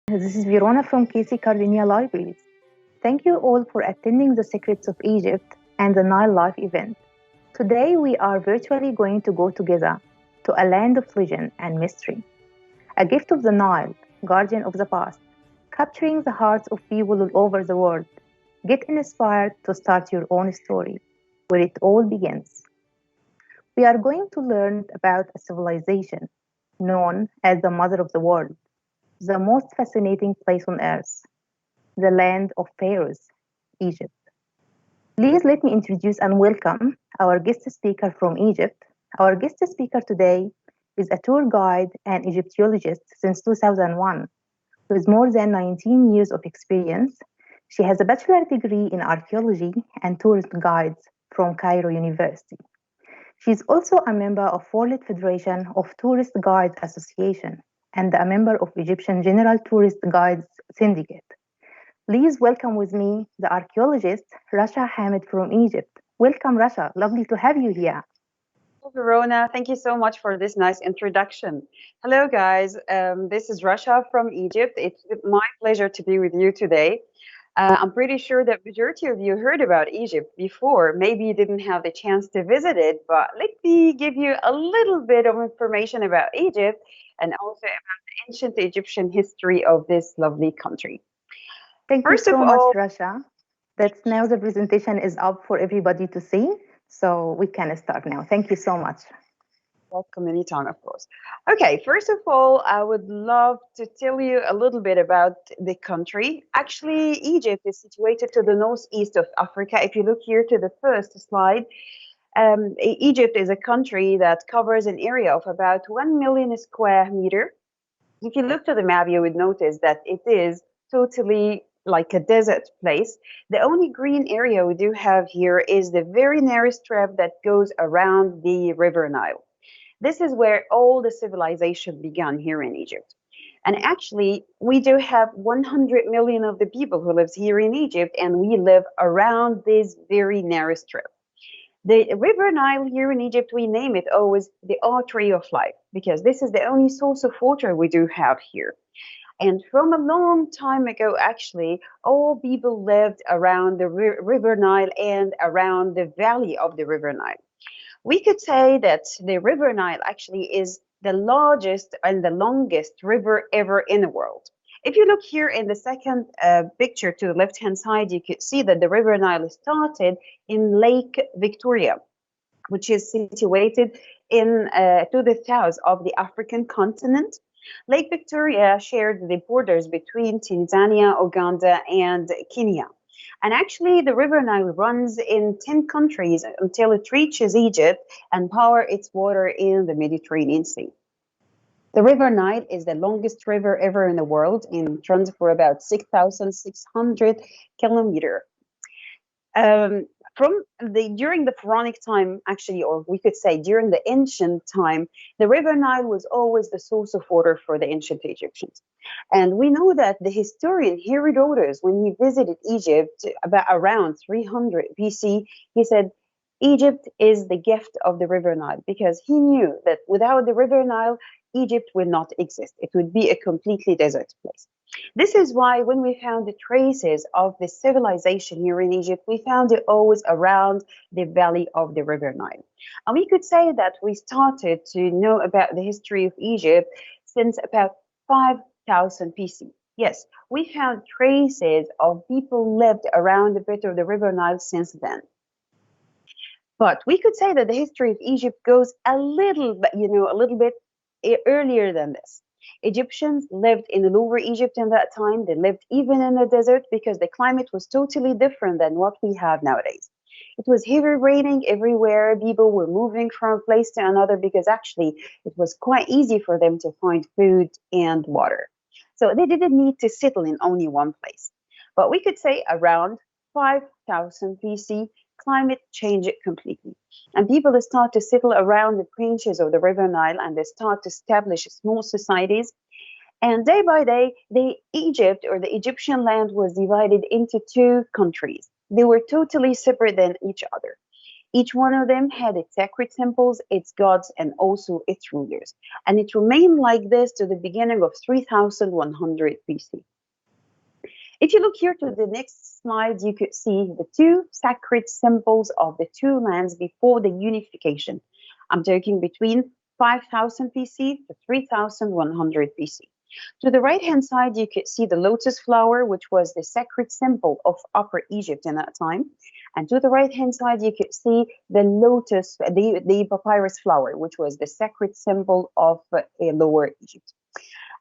This is Verona from Casey Cardinia Libraries. Thank you all for attending the Secrets of Egypt and the Nile Life event. Today we are virtually going to go together to a land of legend and mystery, a gift of the Nile, guardian of the past, capturing the hearts of people all over the world. Get inspired to start your own story, where it all begins. We are going to learn about a civilization known as the mother of the world, the most fascinating place on earth, the land of pharaohs, Egypt. Please let me introduce and welcome our guest speaker from Egypt. Our guest speaker today is a tour guide and Egyptologist since 2001. With more than 19 years of experience, she has a bachelor degree in archaeology and tourist guides from Cairo University. She is also a member of World Federation of Tourist Guides Association and a member of Egyptian General Tourist Guides Syndicate. Please welcome with me the archaeologist Rasha Hamid from Egypt. Welcome, Rasha. Lovely to have you here. Hello, Verona. Thank you so much for this nice introduction. Hello, guys. This is Rasha from Egypt. It's my pleasure to be with you today. I'm pretty sure that majority of you heard about Egypt before. Maybe you didn't have the chance to visit it, but let me give you a little bit of information about Egypt and also about the ancient Egyptian history of this lovely country. Thank you First of so much, all, Rasha. That's now the presentation is up for everybody to see, so we can start now. Thank you so much. welcome anytime, of course. Okay, first of all, I would love to tell you a little bit about the country. Actually, Egypt is situated to the northeast of Africa. If you look here to the first slide, Egypt is a country that covers an area of about 1 million square meter. If you look to the map, you would notice that it is totally like a desert place. The only green area we do have here is the very narrow strip that goes around the River Nile. This is where all the civilization began here in Egypt. And actually, we do have 100 million of the people who lives here in Egypt, and we live around this very narrow strip. The River Nile here in Egypt, we name it always the artery of life, because this is the only source of water we do have here. And from a long time ago, actually, all people lived around the River Nile and around the valley of the River Nile. We could say that the River Nile actually is the largest and the longest river ever in the world. If you look here in the second picture to the left-hand side, you could see that the River Nile started in Lake Victoria, which is situated in to the south of the African continent. Lake Victoria shared the borders between Tanzania, Uganda, and Kenya. And actually, the River Nile runs in 10 countries until it reaches Egypt and power its water in the Mediterranean Sea. The River Nile is the longest river ever in the world and runs for about 6,600 kilometers. During the pharaonic time, actually, or we could say during the ancient time, the River Nile was always the source of water for the ancient Egyptians. And we know that the historian Herodotus, when he visited Egypt about around 300 BC, he said, Egypt is the gift of the River Nile, because he knew that without the River Nile, Egypt would not exist. It would be a completely desert place. This is why when we found the traces of the civilization here in Egypt, we found it always around the valley of the River Nile. And we could say that we started to know about the history of Egypt since about 5,000 BC. Yes, we found traces of people lived around the bit of the River Nile since then. But we could say that the history of Egypt goes a little bit earlier than this. Egyptians lived in the Lower Egypt in that time. They lived even in the desert because the climate was totally different than what we have nowadays. It was heavy raining everywhere. People were moving from place to another because actually it was quite easy for them to find food and water. So they didn't need to settle in only one place. But we could say around 5,000 BC, climate changed completely. And people start to settle around the branches of the River Nile and they start to establish small societies. And day by day, the Egypt or the Egyptian land was divided into two countries. They were totally separate than each other. Each one of them had its sacred symbols, its gods, and also its rulers. And it remained like this to the beginning of 3100 BC. If you look here to the next slide, you could see the two sacred symbols of the two lands before the unification. I'm talking between 5000 BC to 3100 BC. To the right-hand side, you could see the lotus flower, which was the sacred symbol of Upper Egypt in that time. And to the right-hand side, you could see the lotus, the papyrus flower, which was the sacred symbol of Lower Egypt.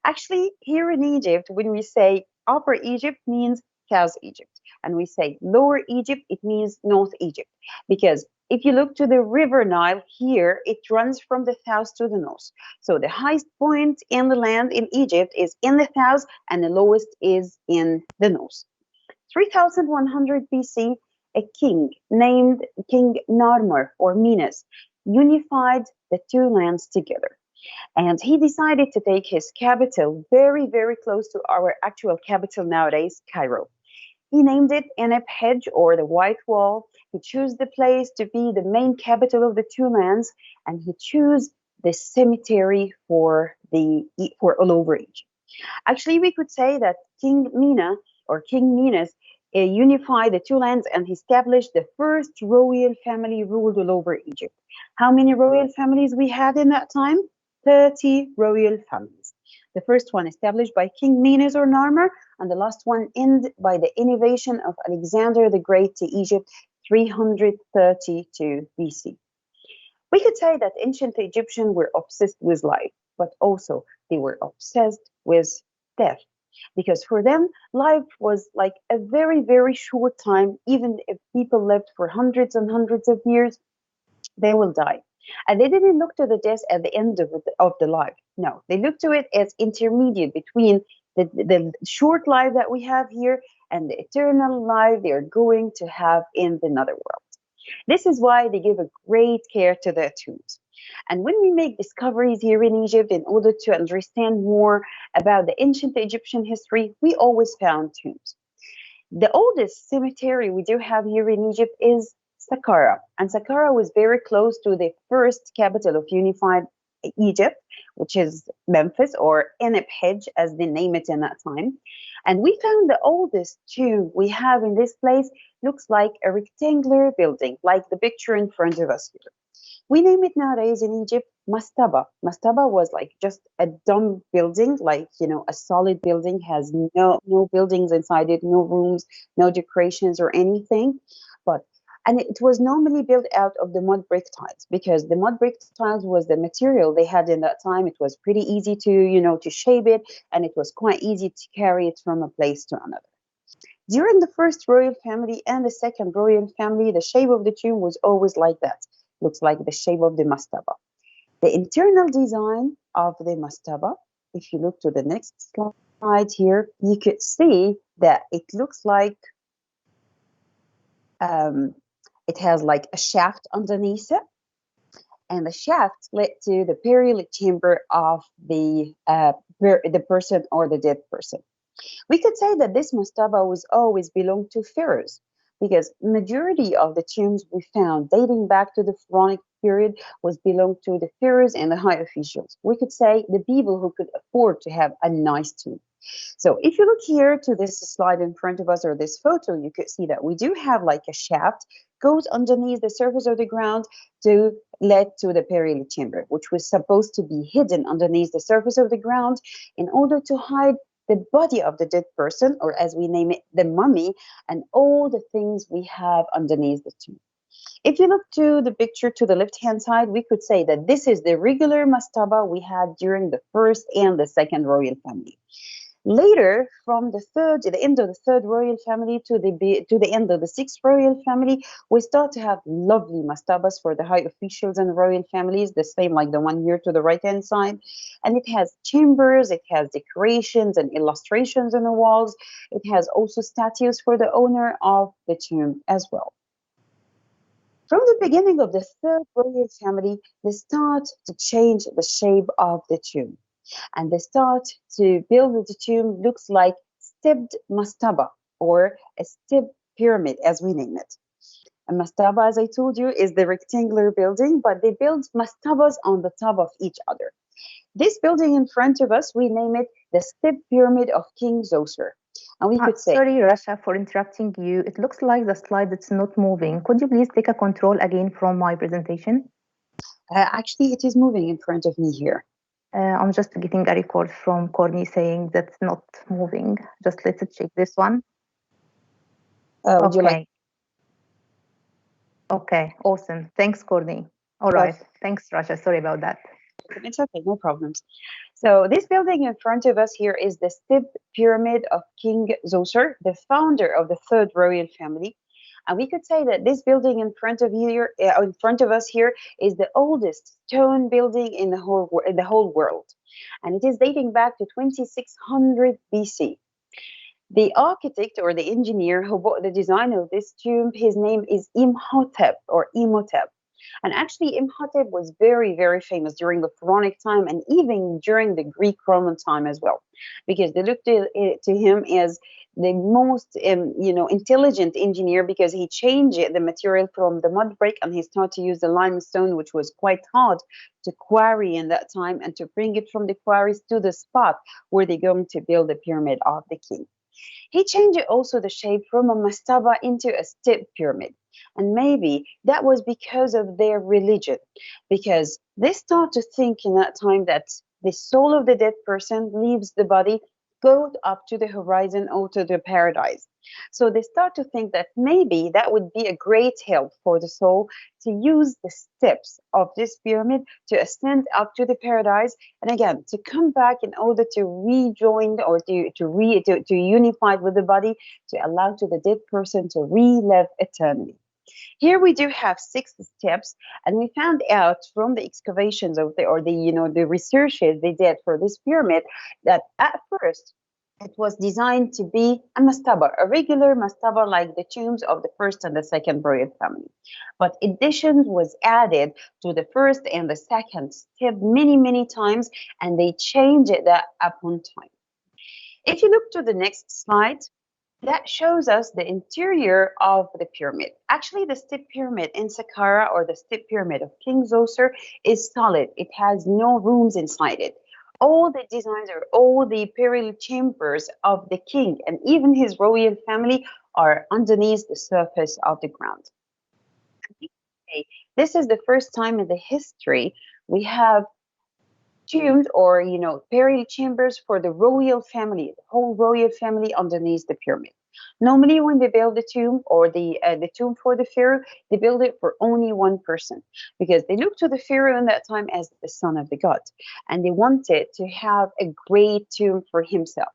Actually, here in Egypt, when we say Upper Egypt means South Egypt, and we say Lower Egypt, it means North Egypt. Because if you look to the River Nile here, it runs from the south to the north. So the highest point in the land in Egypt is in the south, and the lowest is in the north. 3100 BC, a king named King Narmer or Minas unified the two lands together. And he decided to take his capital very, very close to our actual capital nowadays, Cairo. He named it Eneb or the White Wall. He chose the place to be the main capital of the two lands, and he chose the cemetery for all over Egypt. Actually, we could say that King Mina or King Minas unified the two lands and established the first royal family ruled all over Egypt. How many royal families we had in that time? 30 royal families. The first one established by King Minas or Narmer, and the last one ended by the innovation of Alexander the Great to Egypt, 332 BC. We could say that ancient Egyptians were obsessed with life, but also they were obsessed with death. Because for them, life was like a very, very short time. Even if people lived for hundreds and hundreds of years, they will die. And they didn't look to the death at the end of the life. No, they looked to it as intermediate between the short life that we have here and the eternal life they are going to have in the nether world. This is why they give a great care to their tombs. And when we make discoveries here in Egypt in order to understand more about the ancient Egyptian history, we always found tombs. The oldest cemetery we do have here in Egypt is SAKKARA. And SAKKARA was very close to the first capital of unified Egypt, which is Memphis or Eneb as they name it in that time. And we found the oldest tomb we have in this place looks like a rectangular building, like the picture in front of us here. We name it nowadays in Egypt MASTABA. MASTABA was like just a dumb building, like, a solid building, has no buildings inside it, no rooms, no decorations or anything. And it was normally built out of the mud brick tiles, because the mud brick tiles was the material they had in that time. It was pretty easy to shape it, and it was quite easy to carry it from a place to another. During the first royal family and the second royal family, the shape of the tomb was always like that. Looks like the shape of the mastaba. The internal design of the mastaba, if you look to the next slide here, you could see that it looks like it has like a shaft underneath it, and the shaft led to the burial chamber of the person or the dead person. We could say that this mastaba was always belonged to pharaohs, because majority of the tombs we found dating back to the pharaonic period was belonged to the pharaohs and the high officials. We could say the people who could afford to have a nice tomb. So if you look here to this slide in front of us, or this photo, you could see that we do have like a shaft goes underneath the surface of the ground to lead to the burial chamber, which was supposed to be hidden underneath the surface of the ground in order to hide the body of the dead person, or as we name it, the mummy, and all the things we have underneath the tomb. If you look to the picture to the left-hand side, we could say that this is the regular mastaba we had during the first and the second royal family. Later, from the end of the third royal family to the end of the sixth royal family, we start to have lovely mastabas for the high officials and royal families, the same like the one here to the right-hand side. And it has chambers, it has decorations and illustrations on the walls. It has also statues for the owner of the tomb as well. From the beginning of the third royal family, they start to change the shape of the tomb. And they start to build the tomb looks like stepped mastaba, or a stepped pyramid as we name it. A mastaba, as I told you, is the rectangular building, but they build mastabas on the top of each other. This building in front of us, we name it the Step Pyramid of King Zoser. And we could say, Sorry, Rasha, for interrupting you. It looks like the slide is not moving. Could you please take a control again from my presentation? actually, it is moving in front of me here. I'm just getting a record from Courtney saying that's not moving. Just let's check this one. Would you like? Okay. Okay, awesome. Thanks, Courtney. All right. Thanks, Rasha. Sorry about that. It's okay, no problems. So this building in front of us here is the Step Pyramid of King Zoser, the founder of the third royal family. And we could say that this building in front of us here, is the oldest stone building in the whole world, and it is dating back to 2600 BC. The architect or the engineer who bought the design of this tomb, his name is Imhotep or Imhotep. And actually, Imhotep was very, very famous during the Pharaonic time and even during the Greek Roman time as well, because they looked to him as the most, intelligent engineer, because he changed the material from the mud brick and he started to use the limestone, which was quite hard to quarry in that time, and to bring it from the quarries to the spot where they're going to build the pyramid of the king. He changed also the shape from a mastaba into a step pyramid. And maybe that was because of their religion, because they start to think in that time that the soul of the dead person leaves the body, goes up to the horizon or to the paradise. So they start to think that maybe that would be a great help for the soul to use the steps of this pyramid to ascend up to the paradise, and again to come back in order to rejoin or to unify with the body, to allow to the dead person to relive eternally. Here we do have 6 steps, and we found out from the excavations of the researches they did for this pyramid that at first it was designed to be a mastaba, a regular mastaba like the tombs of the first and the second royal family. But additions was added to the first and the second step many, many times, and they changed it that upon time. If you look to the next slide, that shows us the interior of the pyramid. Actually, the step pyramid in Saqqara, or the step pyramid of King Zoser, is solid. It has no rooms inside it. All the designs or all the imperial chambers of the king and even his royal family are underneath the surface of the ground. Okay, this is the first time in the history we have tombs or burial chambers for the royal family, the whole royal family underneath the pyramid. Normally, when they build the tomb or the tomb for the pharaoh, they build it for only one person, because they looked to the pharaoh in that time as the son of the god, and they wanted to have a great tomb for himself.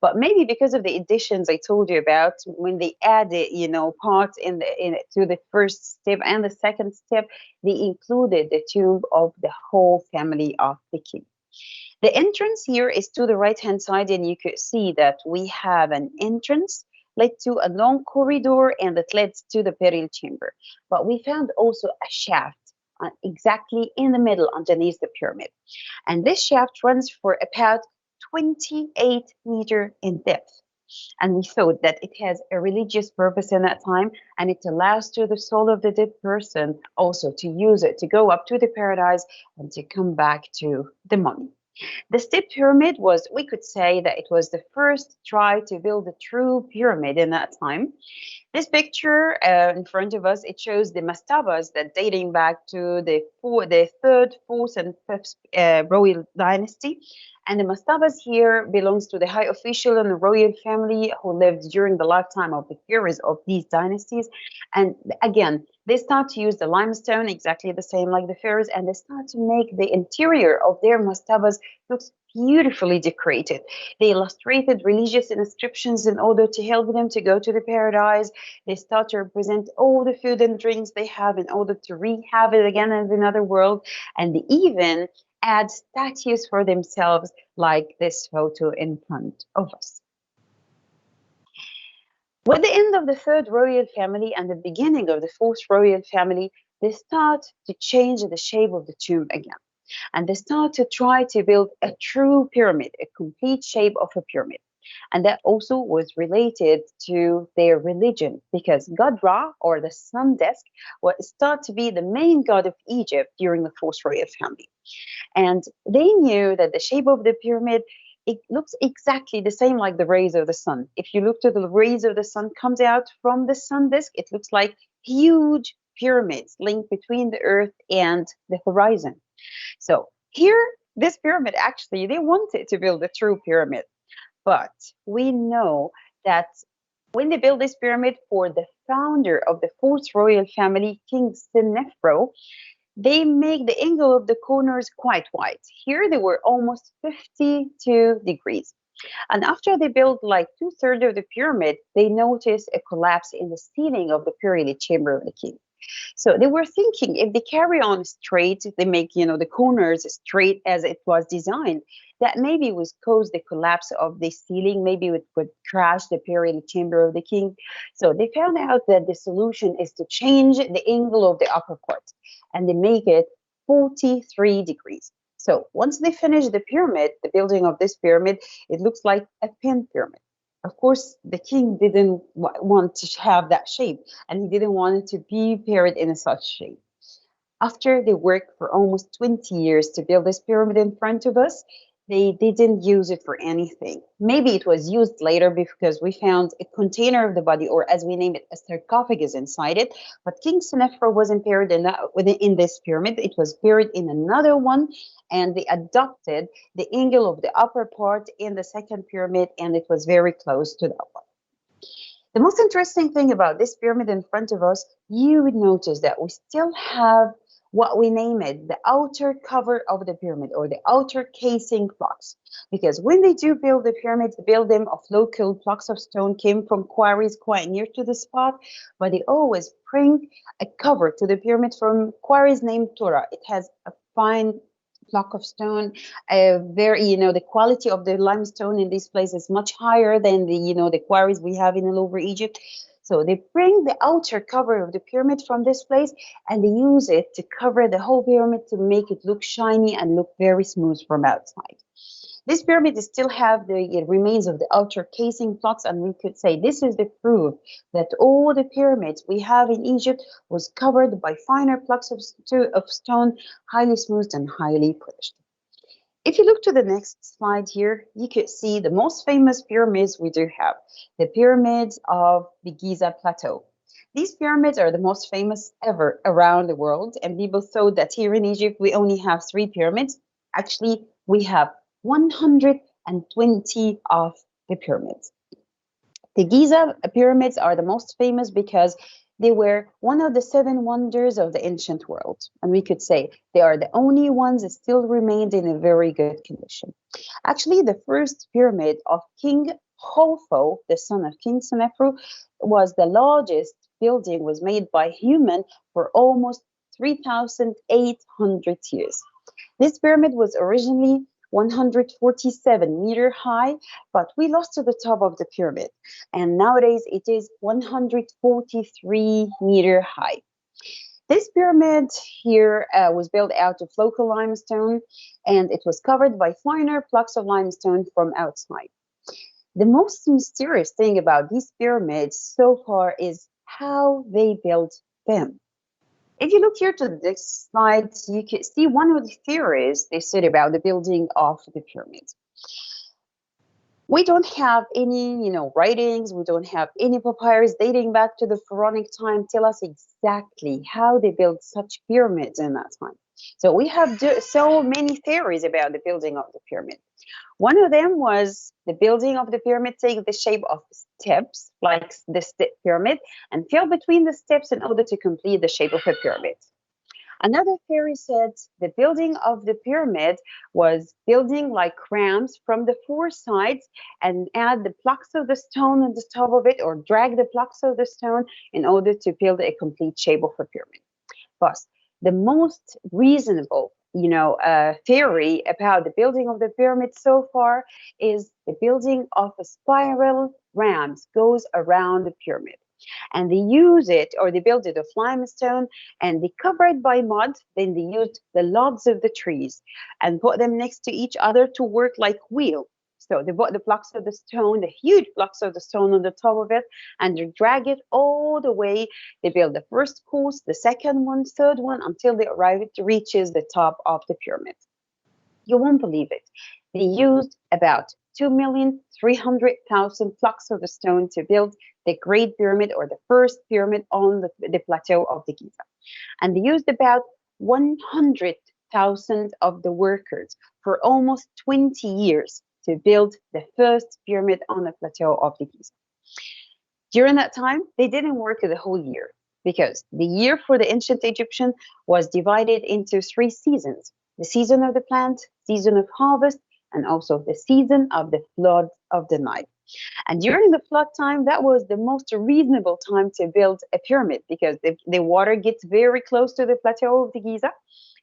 But maybe because of the additions I told you about, when they added, parts to the first step and the second step, they included the tomb of the whole family of the king. The entrance here is to the right hand side, and you could see that we have an entrance led to a long corridor and it leads to the burial chamber. But we found also a shaft exactly in the middle underneath the pyramid. And this shaft runs for about 28 meters in depth. And we thought that it has a religious purpose in that time, and it allows to the soul of the dead person also to use it to go up to the paradise and to come back to the mummy. The step pyramid was, we could say that it was the first try to build a true pyramid in that time. This picture in front of us, it shows the mastabas that dating back to the third, fourth, and fifth royal dynasty. And the mastabas here belongs to the high official and the royal family who lived during the lifetime of the pharaohs of these dynasties. And again, they start to use the limestone exactly the same like the pharaohs, and they start to make the interior of their mastabas looks beautifully decorated. They illustrated religious inscriptions in order to help them to go to the paradise. They start to represent all the food and drinks they have in order to rehab it again as another world. And they even add statues for themselves, like this photo in front of us. With the end of the third royal family and the beginning of the fourth royal family, they start to change the shape of the tomb again. And they start to try to build a true pyramid, a complete shape of a pyramid. And that also was related to their religion because God Ra, or the sun disk, was thought to be the main god of Egypt during the fourth royal family. And they knew that the shape of the pyramid, it looks exactly the same like the rays of the sun. If you look to the rays of the sun comes out from the sun disk, it looks like huge pyramids linked between the earth and the horizon. So here, this pyramid actually, they wanted to build a true pyramid. But we know that when they built this pyramid for the founder of the fourth royal family, King Senefro, they make the angle of the corners quite wide. Here they were almost 52 degrees. And after they built like two-thirds of the pyramid, they noticed a collapse in the ceiling of the pyramid chamber of the king. So they were thinking if they carry on straight, they make, the corners straight as it was designed, that maybe would cause the collapse of the ceiling, maybe it would crash the pyramid chamber of the king. So they found out that the solution is to change the angle of the upper part and they make it 43 degrees. So once they finish the pyramid, the building of this pyramid, it looks like a pin pyramid. Of course, the king didn't want to have that shape, and he didn't want it to be buried in a such shape. After they worked for almost 20 years to build this pyramid in front of us, they didn't use it for anything. Maybe it was used later because we found a container of the body, or as we name it, a sarcophagus inside it. But King Senefra wasn't buried in this pyramid. It was buried in another one, and they adopted the angle of the upper part in the second pyramid, and it was very close to that one. The most interesting thing about this pyramid in front of us, you would notice that we still have what we name it, the outer cover of the pyramid, or the outer casing blocks. Because when they do build the pyramids, they build them of local blocks of stone, came from quarries quite near to the spot, but they always bring a cover to the pyramid from quarries named Tora. It has a fine block of stone, the quality of the limestone in this place is much higher than the quarries we have in all over Egypt. So they bring the outer cover of the pyramid from this place and they use it to cover the whole pyramid to make it look shiny and look very smooth from outside. This pyramid still have the remains of the outer casing blocks, and we could say this is the proof that all the pyramids we have in Egypt was covered by finer blocks of stone, highly smoothed and highly polished. If you look to the next slide here, you could see the most famous pyramids we do have, the pyramids of the Giza Plateau. These pyramids are the most famous ever around the world, and people thought that here in Egypt we only have 3 pyramids. Actually, we have 120 of the pyramids. The Giza pyramids are the most famous because they were one of the 7 wonders of the ancient world. And we could say they are the only ones that still remained in a very good condition. Actually, the first pyramid of King Khufu, the son of King Senefru, was the largest building was made by human for almost 3,800 years. This pyramid was originally 147-meter high, but we lost to the top of the pyramid. And nowadays it is 143-meter high. This pyramid here was built out of local limestone, and it was covered by finer blocks of limestone from outside. The most mysterious thing about these pyramids so far is how they built them. If you look here to the next slide, you can see one of the theories they said about the building of the pyramids. We don't have any, writings. We don't have any papyrus dating back to the pharaonic time tell us exactly how they built such pyramids in that time. So we have so many theories about the building of the pyramid. One of them was the building of the pyramid take the shape of steps, like the step pyramid, and fill between the steps in order to complete the shape of a pyramid. Another theory said the building of the pyramid was building like ramps from the 4 sides and add the blocks of the stone on the top of it, or drag the blocks of the stone in order to build a complete shape of a pyramid. But the most reasonable theory about the building of the pyramid so far is the building of a spiral ramps goes around the pyramid. And they use it, or they build it of limestone, and they cover it by mud. Then they used the logs of the trees and put them next to each other to work like wheel. So they bought the blocks of the stone, the huge blocks of the stone on the top of it, and they drag it all the way. They build the first course, the second one, third one, until they arrive, it reaches the top of the pyramid. You won't believe it. They used about 2,300,000 blocks of the stone to build the Great Pyramid, or the first pyramid on the plateau of the Giza. And they used about 100,000 of the workers for almost 20 years to build the first pyramid on the plateau of the Giza. During that time, they didn't work the whole year, because the year for the ancient Egyptian was divided into 3 seasons: the season of the plant, season of harvest, and also the season of the flood of the Nile. And during the flood time, that was the most reasonable time to build a pyramid, because the water gets very close to the plateau of the Giza.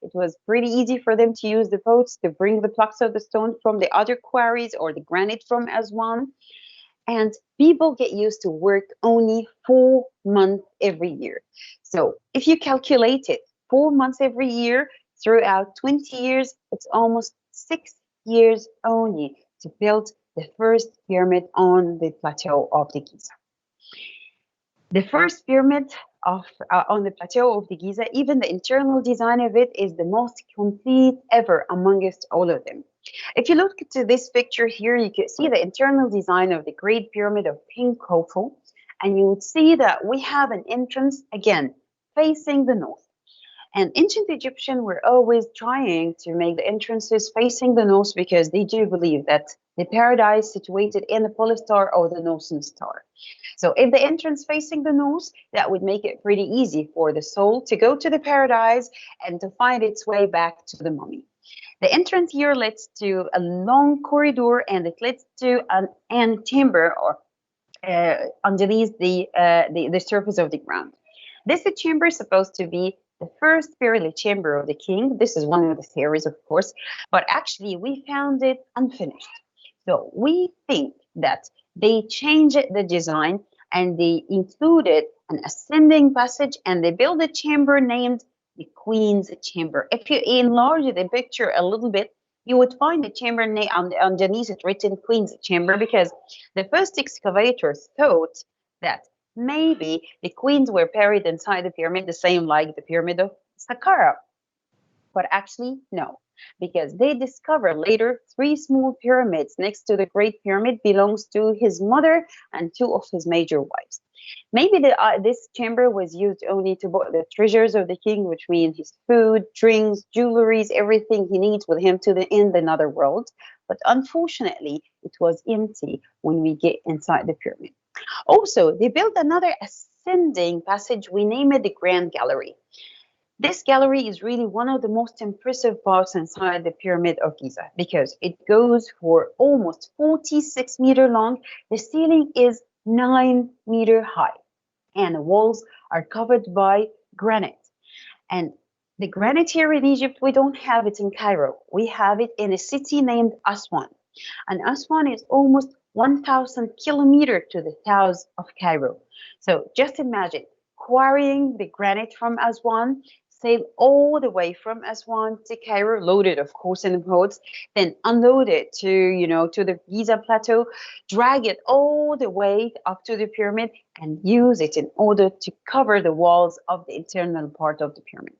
It was pretty easy for them to use the boats to bring the blocks of the stone from the other quarries or the granite from Aswan. And people get used to work only 4 months every year. So if you calculate it, 4 months every year throughout 20 years, it's almost 6 years only to build the first pyramid on the plateau of the Giza. The first pyramid on the plateau of the Giza, even the internal design of it is the most complete ever amongst all of them. If you look at this picture here, you can see the internal design of the Great Pyramid of King Khufu, and you would see that we have an entrance, again, facing the north. And ancient Egyptians were always trying to make the entrances facing the north, because they do believe that the paradise situated in the Pole Star or the Northern Star. So if the entrance facing the north, that would make it pretty easy for the soul to go to the paradise and to find its way back to the mummy. The entrance here leads to a long corridor, and it leads to an antechamber, or underneath the surface of the ground. This chamber is supposed to be the first burial chamber of the king. This is one of the theories, of course, but actually we found it unfinished. So we think that they changed the design, and they included an ascending passage, and they built a chamber named the Queen's Chamber. If you enlarge the picture a little bit, you would find the chamber name underneath it written Queen's Chamber, because the first excavators thought that maybe the queens were buried inside the pyramid, the same like the pyramid of SAKKARA. But actually, no, because they discovered later 3 small pyramids next to the Great Pyramid belongs to his mother and 2 of his major wives. Maybe this chamber was used only to put the treasures of the king, which means his food, drinks, jewelries, everything he needs with him to in the nether world. But unfortunately, it was empty when we get inside the pyramid. Also, they built another ascending passage. We name it the Grand Gallery. This gallery is really one of the most impressive parts inside the Pyramid of Giza, because it goes for almost 46 meters long. The ceiling is 9 meters high, and the walls are covered by granite. And the granite here in Egypt, we don't have it in Cairo. We have it in a city named Aswan. And Aswan is almost 1,000 kilometers to the south of Cairo. So just imagine quarrying the granite from Aswan, sail all the way from Aswan to Cairo, loaded, of course, in boats, then unload it to the Giza plateau, drag it all the way up to the pyramid, and use it in order to cover the walls of the internal part of the pyramid.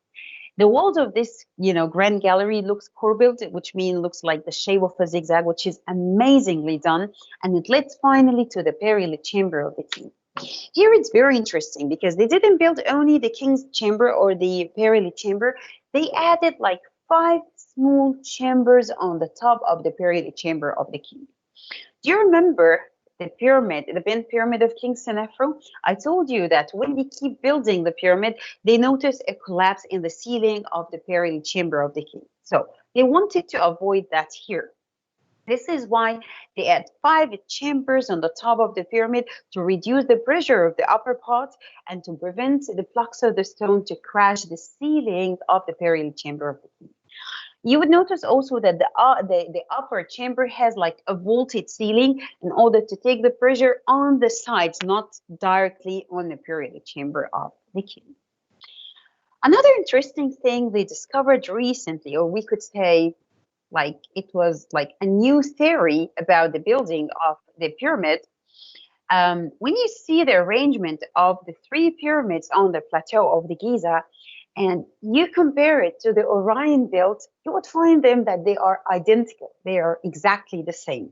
The walls of this, grand gallery looks corbelled, which means looks like the shape of a zigzag, which is amazingly done, and it leads finally to the burial chamber of the king. Here it's very interesting, because they didn't build only the king's chamber or the burial chamber. They added like 5 small chambers on the top of the burial chamber of the king. Do you remember the pyramid, the bent pyramid of King Senefru? I told you that when they keep building the pyramid, they notice a collapse in the ceiling of the burial chamber of the king. So they wanted to avoid that here. This is why they add 5 chambers on the top of the pyramid to reduce the pressure of the upper part and to prevent the blocks of the stone to crash the ceiling of the burial chamber of the king. You would notice also that the upper chamber has like a vaulted ceiling in order to take the pressure on the sides, not directly on the burial chamber of the king. Another interesting thing they discovered recently, or we could say like it was like a new theory about the building of the pyramid. When you see the arrangement of the three pyramids on the plateau of the Giza, and you compare it to the Orion belt, you would find them that they are identical. They are exactly the same.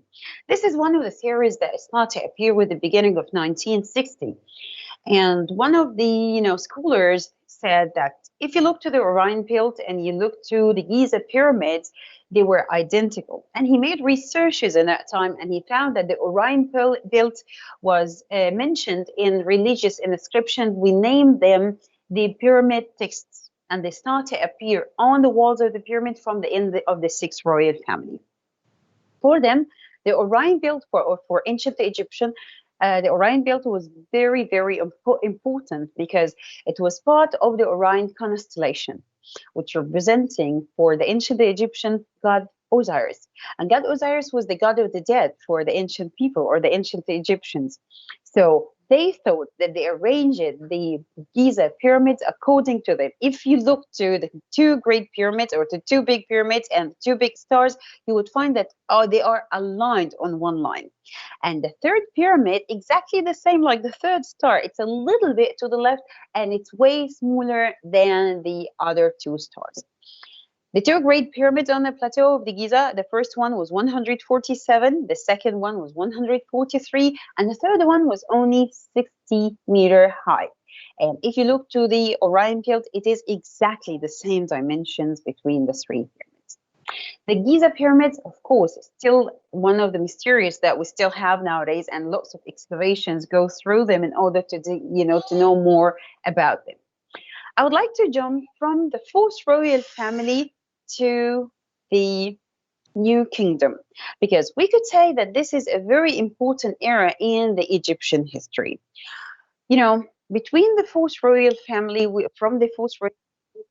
This is one of the theories that started to appear with the beginning of 1960. And one of the scholars said that if you look to the Orion belt and you look to the Giza pyramids, they were identical. And he made researches in that time, and he found that the Orion belt was mentioned in religious inscriptions. We named them the pyramid texts, and they start to appear on the walls of the pyramid from the end of the sixth royal family. For them, the Orion belt for ancient Egyptian, the Orion belt was very, very important because it was part of the Orion constellation, which representing for the ancient Egyptian god Osiris. And god Osiris was the god of the dead for the ancient people or the ancient Egyptians. So they thought that they arranged the Giza pyramids according to them. If you look to the two great pyramids or the two big pyramids and two big stars, you would find that they are aligned on one line. And the third pyramid, exactly the same like the third star. It's a little bit to the left and it's way smaller than the other two stars. The two great pyramids on the plateau of the Giza, the first one was 147, the second one was 143, and the third one was only 60-meter high. And if you look to the Orion belt, it is exactly the same dimensions between the three pyramids. The Giza pyramids, of course, is still one of the mysterious that we still have nowadays, and lots of excavations go through them in order to know more about them. I would like to jump from the fourth royal family to the New Kingdom, because we could say that this is a very important era in the Egyptian history. Between the fourth royal family, from the fourth royal,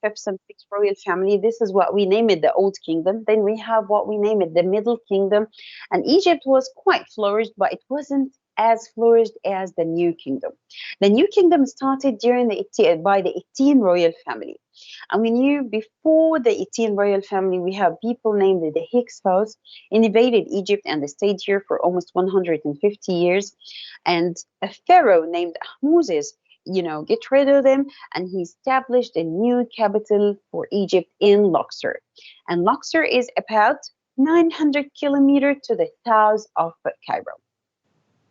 fifth and sixth royal family, this is what we name it the Old Kingdom. Then we have what we name it the Middle Kingdom. And Egypt was quite flourished, but it wasn't as flourished as the New Kingdom. The New Kingdom started by the 18 royal family. And we knew before the 18 royal family, we have people named the Hyksos invaded Egypt and they stayed here for almost 150 years. And a pharaoh named Ahmoses, get rid of them, and he established a new capital for Egypt in Luxor. And Luxor is about 900 kilometers to the south of Cairo.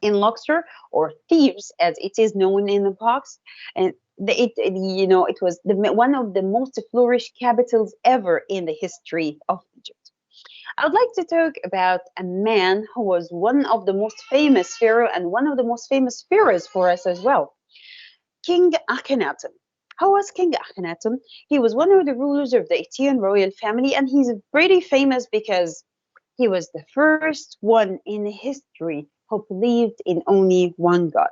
In Luxor, or Thebes as it is known in the books, and it was one of the most flourished capitals ever in the history of Egypt. I would like to talk about a man who was one of the most famous pharaoh and one of the most famous pharaohs for us as well, King Akhenaton. How was King Akhenaton? He was one of the rulers of the 18 royal family, and he's pretty famous because he was the first one in history who believed in only one God.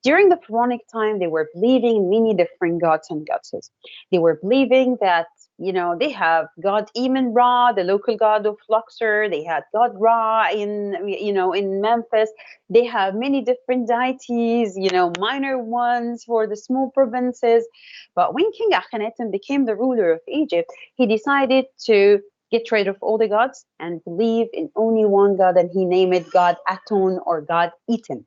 During the pharaonic time, they were believing in many different gods and goddesses. They were believing that, they have God Iman Ra, the local god of Luxor. They had God Ra in Memphis. They have many different deities, minor ones for the small provinces. But when King Akhenaton became the ruler of Egypt, he decided to get rid of all the gods and believe in only one God, and he named it God Aton or God Eton.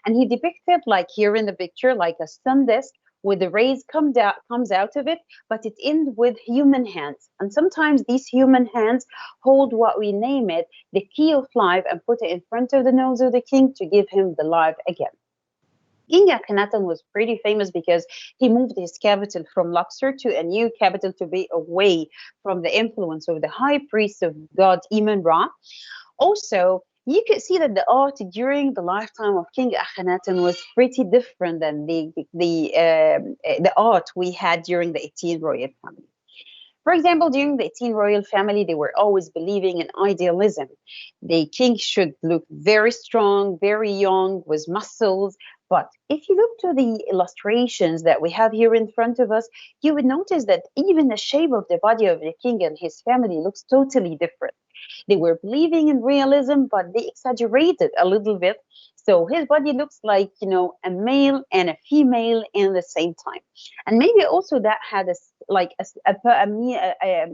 And he depicted, like here in the picture, like a sun disk with the rays comes out of it, but it ends with human hands. And sometimes these human hands hold what we name it the key of life and put it in front of the nose of the king to give him the life again. King Akhenaton was pretty famous because he moved his capital from Luxor to a new capital to be away from the influence of the high priest of God Iman Ra. Also, you could see that the art during the lifetime of King Akhenaton was pretty different than the art we had during the 18 royal family. For example, during the 18 royal family, they were always believing in idealism. The king should look very strong, very young, with muscles. But if you look to the illustrations that we have here in front of us, you would notice that even the shape of the body of the king and his family looks totally different. They were believing in realism, but they exaggerated a little bit. So his body looks like, a male and a female in the same time. And maybe also that had like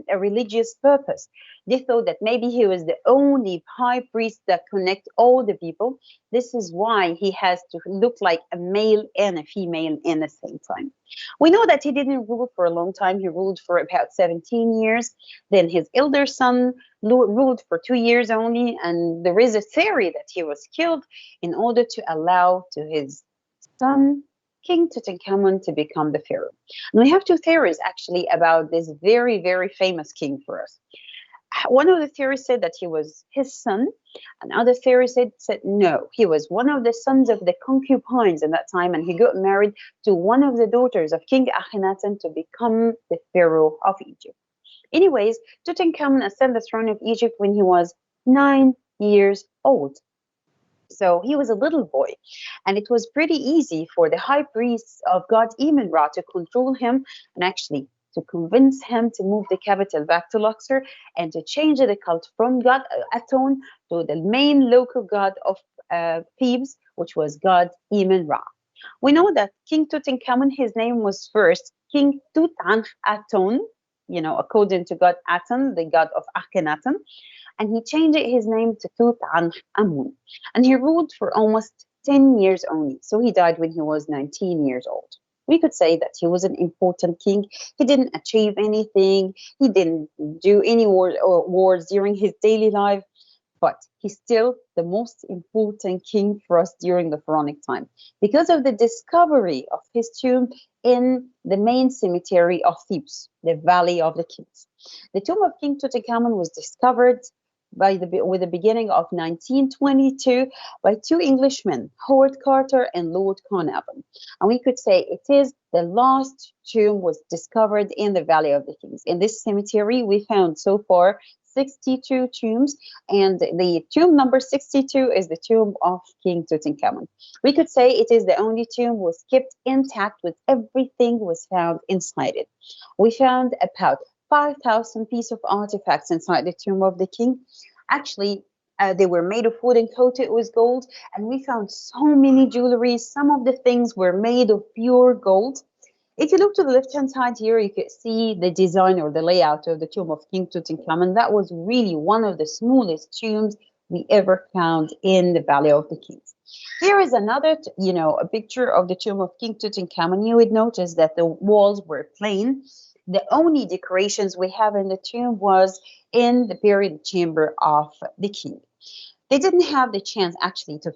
a religious purpose. They thought that maybe he was the only high priest that connect all the people. This is why he has to look like a male and a female in the same time. We know that he didn't rule for a long time. He ruled for about 17 years. Then his elder son ruled for 2 years only. And there is a theory that he was killed in order to allow to his son, King Tutankhamun, to become the pharaoh. And we have two theories actually about this very, very famous king for us. One of the theories said that he was his son. Another theory said no, he was one of the sons of the concubines in that time, and he got married to one of the daughters of King Akhenaton to become the pharaoh of Egypt. Anyways, Tutankhamun ascended the throne of Egypt when he was 9 years old. So he was a little boy, and it was pretty easy for the high priests of God Amun-Ra to control him and actually to convince him to move the capital back to Luxor and to change the cult from God Aton to the main local god of Thebes, which was God Amun-Ra. We know that King Tutankhamun, his name was first King Tutankhamun, according to God Aton, the god of Akhenaton, and he changed his name to Tutankhamun. And he ruled for almost 10 years only. So he died when he was 19 years old. We could say that he was an important king. He didn't achieve anything. He didn't do any wars during his daily life, but he's still the most important king for us during the pharaonic time because of the discovery of his tomb in the main cemetery of Thebes, the Valley of the Kings. The tomb of King Tutankhamun was discovered with the beginning of 1922 by two Englishmen, Howard Carter and Lord Carnarvon. And we could say it is the last tomb was discovered in the Valley of the Kings. In this cemetery, we found so far 62 tombs, and the tomb number 62 is the tomb of King Tutankhamun. We could say it is the only tomb was kept intact with everything was found inside it. We found about 5,000 pieces of artifacts inside the tomb of the king. Actually, they were made of wood and coated with gold, and we found so many jewelry. Some of the things were made of pure gold. If you look to the left-hand side here, you can see the design or the layout of the tomb of King Tutankhamun. That was really one of the smallest tombs we ever found in the Valley of the Kings. Here is another, a picture of the tomb of King Tutankhamun. You would notice that the walls were plain. The only decorations we have in the tomb was in the burial chamber of the king. They didn't have the chance actually to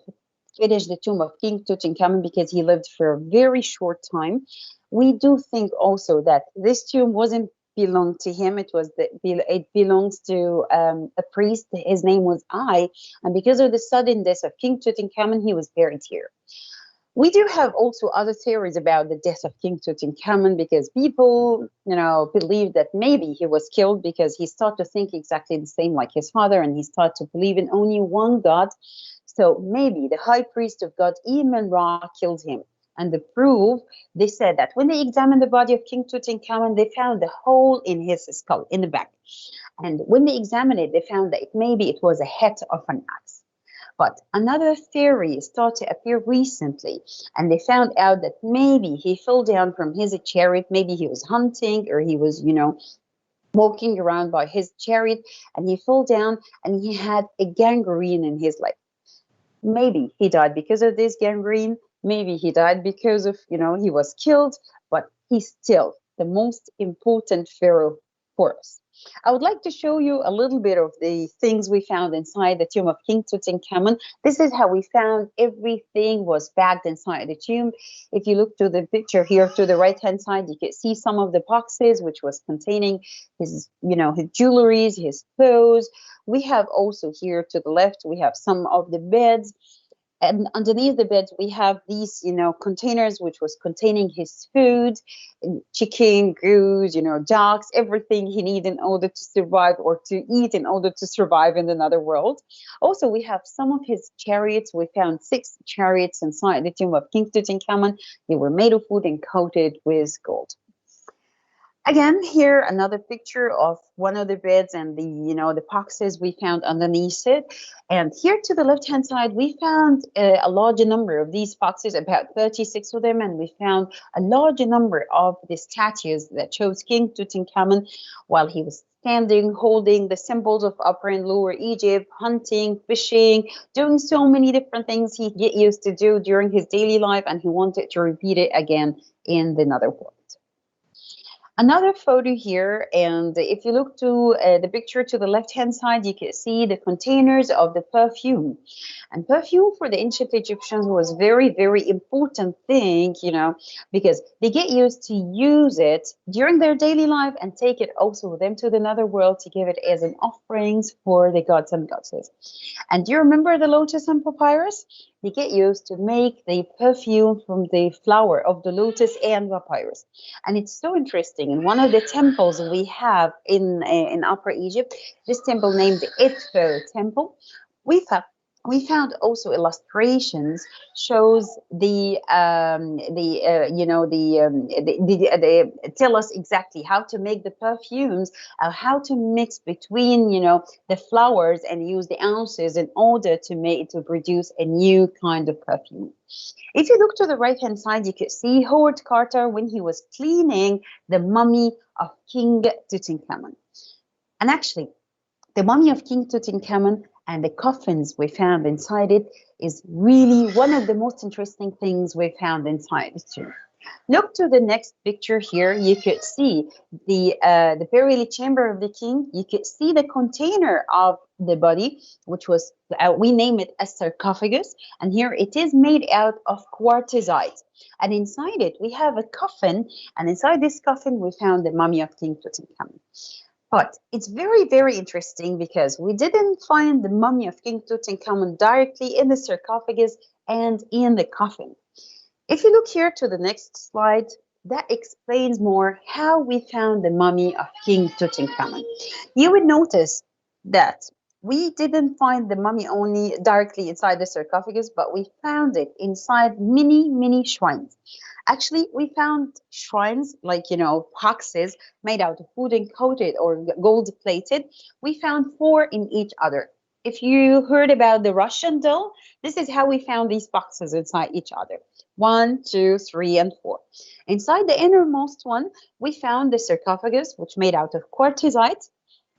finish the tomb of King Tutankhamun because he lived for a very short time. We do think also that this tomb wasn't belong to him. It belongs to a priest. His name was Ai, and because of the sudden death of King Tutankhamun, he was buried here. We do have also other theories about the death of King Tutankhamun because people, believe that maybe he was killed because he started to think exactly the same like his father, and he started to believe in only one God. So maybe the high priest of God, Amun-Ra, killed him. And the proof, they said that when they examined the body of King Tutankhamun, they found a hole in his skull, in the back. And when they examined it, they found that maybe it was a head of an axe. But another theory started to appear recently, and they found out that maybe he fell down from his chariot, maybe he was hunting or he was, walking around by his chariot, and he fell down and he had a gangrene in his leg. Maybe he died because of this gangrene, maybe he died because of, he was killed, but he's still the most important pharaoh for us. I would like to show you a little bit of the things we found inside the tomb of King Tutankhamun. This is how we found everything was bagged inside the tomb. If you look to the picture here to the right-hand side, you can see some of the boxes which was containing his, his jewelries, his clothes. We have also here to the left, we have some of the beds. And underneath the beds, we have these, containers which was containing his food, chicken, goose, ducks, everything he needed in order to survive or to eat in order to survive in another world. Also, we have some of his chariots. We found 6 chariots inside the tomb of King Tutankhamun. They were made of wood and coated with gold. Again, here another picture of one of the beds and the the boxes we found underneath it. And here to the left hand side, we found a larger number of these boxes, about 36 of them, and we found a larger number of the statues that shows King Tutankhamun while he was standing, holding the symbols of Upper and Lower Egypt, hunting, fishing, doing so many different things he get used to do during his daily life, and he wanted to repeat it again in the netherworld. Another photo here, and if you look to the picture to the left-hand side, you can see the containers of the perfume. And perfume for the ancient Egyptians was very, very important thing, because they get used to use it during their daily life and take it also with them to the nether world to give it as an offerings for the gods and goddesses. And do you remember the lotus and papyrus? They get used to make the perfume from the flower of the lotus and papyrus. And it's so interesting. In one of the temples we have in Upper Egypt, this temple named the Edfu temple, we found also illustrations shows the tell us exactly how to make the perfumes, how to mix between the flowers and use the ounces in order to produce a new kind of perfume. If you look to the right hand side, you can see Howard Carter when he was cleaning the mummy of King Tutankhamun. And actually, the mummy of King Tutankhamun and the coffins we found inside it is really one of the most interesting things we found inside it too. Look to the next picture here. You could see the burial chamber of the king. You could see the container of the body, which was we name it a sarcophagus. And here it is made out of quartzite. And inside it we have a coffin. And inside this coffin we found the mummy of King Tutankhamun. But it's very, very interesting because we didn't find the mummy of King Tutankhamun directly in the sarcophagus and in the coffin. If you look here to the next slide, that explains more how we found the mummy of King Tutankhamun. You would notice that we didn't find the mummy only directly inside the sarcophagus, but we found it inside many, many shrines. Actually, we found shrines like, boxes made out of wood and coated or gold plated. We found 4 in each other. If you heard about the Russian doll, this is how we found these boxes inside each other. 1, 2, 3, and 4. Inside the innermost one, we found the sarcophagus, which made out of quartzite.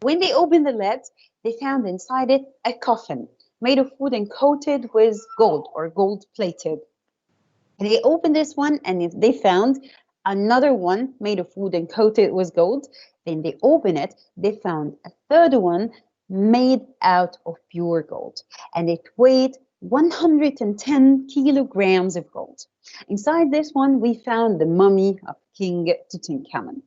When they opened the lid, they found inside it a coffin made of wood and coated with gold or gold plated. They opened this one and if they found another one made of wood and coated with gold. Then they opened it, they found a third one made out of pure gold. And it weighed 110 kilograms of gold. Inside this one, we found the mummy of King Tutankhamun.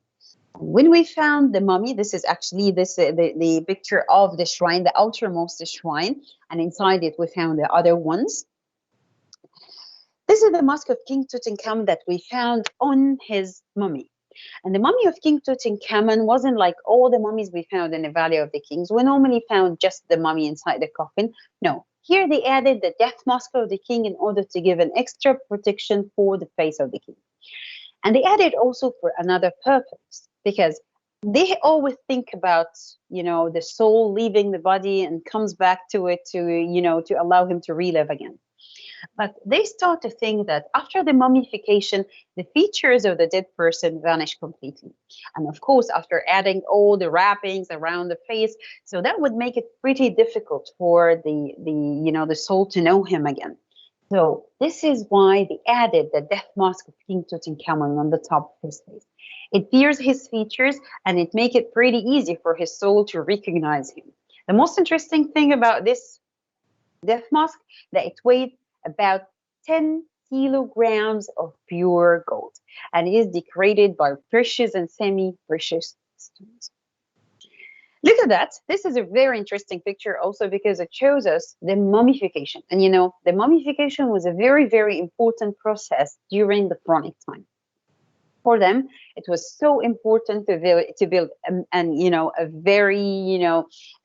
When we found the mummy, this is actually the picture of the shrine, the outermost shrine. And inside it, we found the other ones. This is the mask of King Tutankhamun that we found on his mummy. And the mummy of King Tutankhamun wasn't like all the mummies we found in the Valley of the Kings. We normally found just the mummy inside the coffin. No, here they added the death mask of the king in order to give an extra protection for the face of the king. And they added also for another purpose, because they always think about, the soul leaving the body and comes back to it to allow him to relive again. But they start to think that after the mummification, the features of the dead person vanish completely. And of course, after adding all the wrappings around the face, so that would make it pretty difficult for the soul to know him again. So this is why they added the death mask of King Tutankhamun on the top of his face. It blurs his features and it makes it pretty easy for his soul to recognize him. The most interesting thing about this death mask, that it weighed about 10 kilograms of pure gold and is decorated by precious and semi-precious stones. Look at that. This is a very interesting picture also because it shows us the mummification. And the mummification was a very, very important process during the pharaonic time. For them, it was so important to build a very,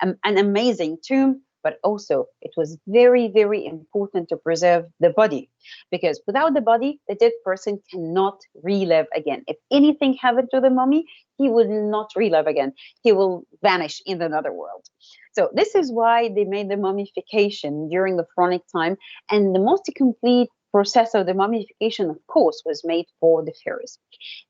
an amazing tomb but also it was very, very important to preserve the body, because without the body, the dead person cannot relive again. If anything happened to the mummy, he will not relive again. He will vanish in another world. So this is why they made the mummification during the pharaonic time, and the most complete process of the mummification, of course, was made for the pharaohs.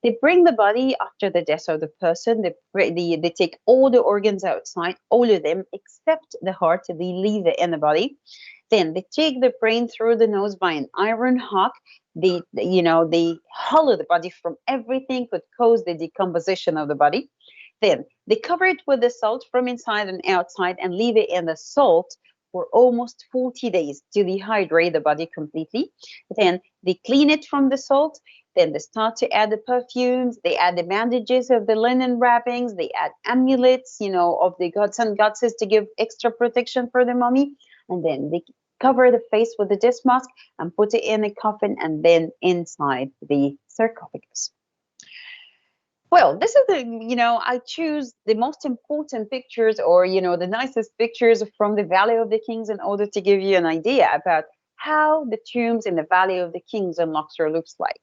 They bring the body after the death of the person. They take all the organs outside, all of them except the heart. They leave it in the body. Then they take the brain through the nose by an iron hook. They hollow the body from everything could cause the decomposition of the body. Then they cover it with the salt from inside and outside and leave it in the salt for almost 40 days to dehydrate the body completely. Then they clean it from the salt. Then they start to add the perfumes. They add the bandages of the linen wrappings. They add amulets, of the gods and goddesses to give extra protection for the mummy. And then they cover the face with the death mask and put it in a coffin and then inside the sarcophagus. Well, this is I choose the most important pictures, or, the nicest pictures from the Valley of the Kings in order to give you an idea about how the tombs in the Valley of the Kings in Luxor looks like.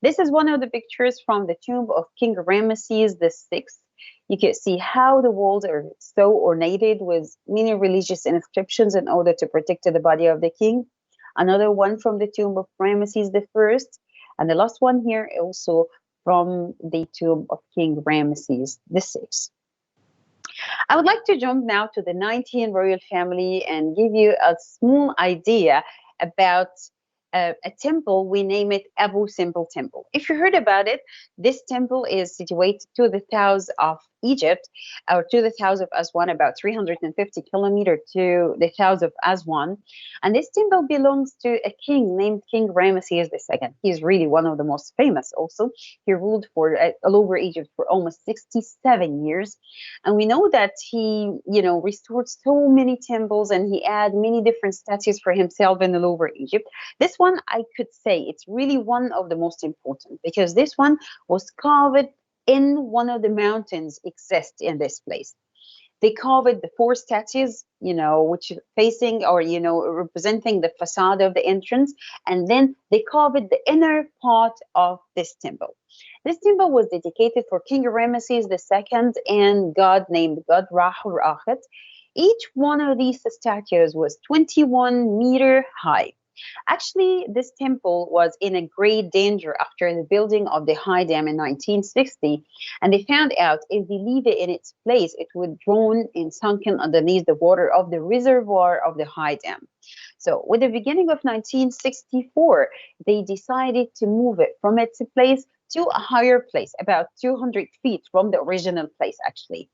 This is one of the pictures from the tomb of King Ramesses VI. You can see how the walls are so ornated with many religious inscriptions in order to protect the body of the king. Another one from the tomb of Ramesses I. And the last one here also from the tomb of King Ramesses VI. I would like to jump now to the 19 royal family and give you a small idea about a temple. We name it Abu Simbel Temple. If you heard about it, this temple is situated to the south of Egypt, or to the south of Aswan, about 350 kilometers to the south of Aswan. And this temple belongs to a king named King Ramesses II. He's really one of the most famous also. He ruled for all over Egypt for almost 67 years. And we know that he, restored so many temples, and he added many different statues for himself in all over Egypt. This one, I could say, it's really one of the most important, because this one was carved in one of the mountains exist in this place. They carved the 4 statues, which facing, or, representing the facade of the entrance. And then they carved the inner part of this temple. This temple was dedicated for King Ramesses II and God named God Rahur Akhet. Each one of these statues was 21 meter high. Actually, this temple was in a great danger after the building of the high dam in 1960, and they found out if they leave it in its place, it would drown and sunken underneath the water of the reservoir of the high dam. So with the beginning of 1964, they decided to move it from its place to a higher place, about 200 feet from the original place, actually.